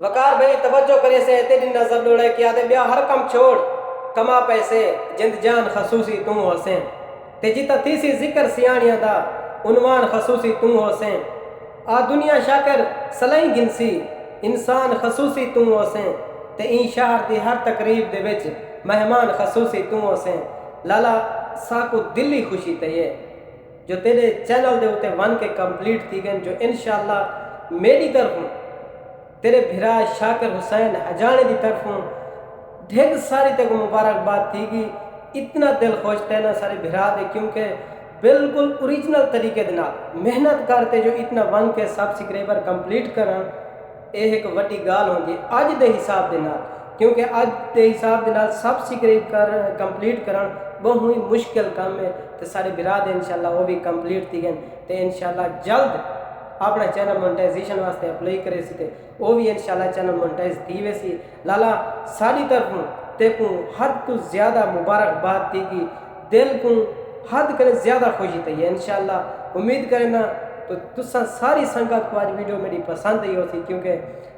वकार भाई तवज्जो करे से तेरी नजर लोड़े कि आदे ब्याह हर कम छोड़ कमा पैसे जिंद जान खसूसी तू होसें ते जिता तीसी जिक्र सियाणिया दा उनवान खसूसी तू होसें आ दुनिया शाकर सलाई गिनसी इंसान खसूसी तू होसें ते ई शहर दी हर तकरीब दे विच मेहमान खसूसी तू होसें लाला साकू दिली खुशी तये जो तेरे चैनल दे उते वन के कंप्लीट थी गए जो इंशाअल्लाह मेरी तरफों तेरे भिरा शाकिर हुसैन हजाने की तरफों ढेर सारी तक मुबारकबाद थी कि इतना दिल खुश तेना सारे भिरा दे क्योंकि बिल्कुल ओरिजिनल तरीके दे नाल मेहनत करते जो इतना वन के सब्सक्राइबर कंप्लीट करन ये एक वड्डी गाल होंदी अज दे हिसाब दे नाल क्योंकि अज दे हिसाब दे नाल सब्सक्राइब कर कंप्लीट करन बहुत ही मुश्किल काम है तो सारे भिरा दे इंशाअल्लाह वो भी कंप्लीट थी गए तो इंशाअल्लाह जल्द अपना चैनल मोनेटाइजेशन वास्ते अप्लाई करे सी वो भी इंशाअल्लाह चैनल मोनेटाइज थी वैसी लाला सारी तरफों ते को हद तो ज़्यादा मुबारकबाद थी कि दिल को हद करे ज़्यादा खुशी थी है इंशाअल्लाह उम्मीद करें ना तो तुसा सारी संगत को आज वीडियो मेरी पसंद आई होती क्योंकि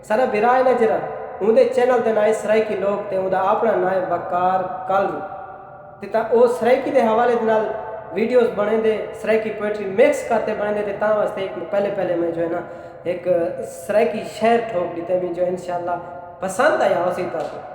सारा बिराए ना जरा उनके चैनल के नाए सराइकी लोग थे उनका अपना नाए वकार कल ता वो सराइकी के हवाले दे नाल वीडियोस बने दे सराइकी पोइट्री मिक्स करते बने दे ता वास्ते एक पहले मैं जो है ना एक सराइकी शेर ठोक दी मैं जो इंशाअल्लाह पसंद आया उसी तरह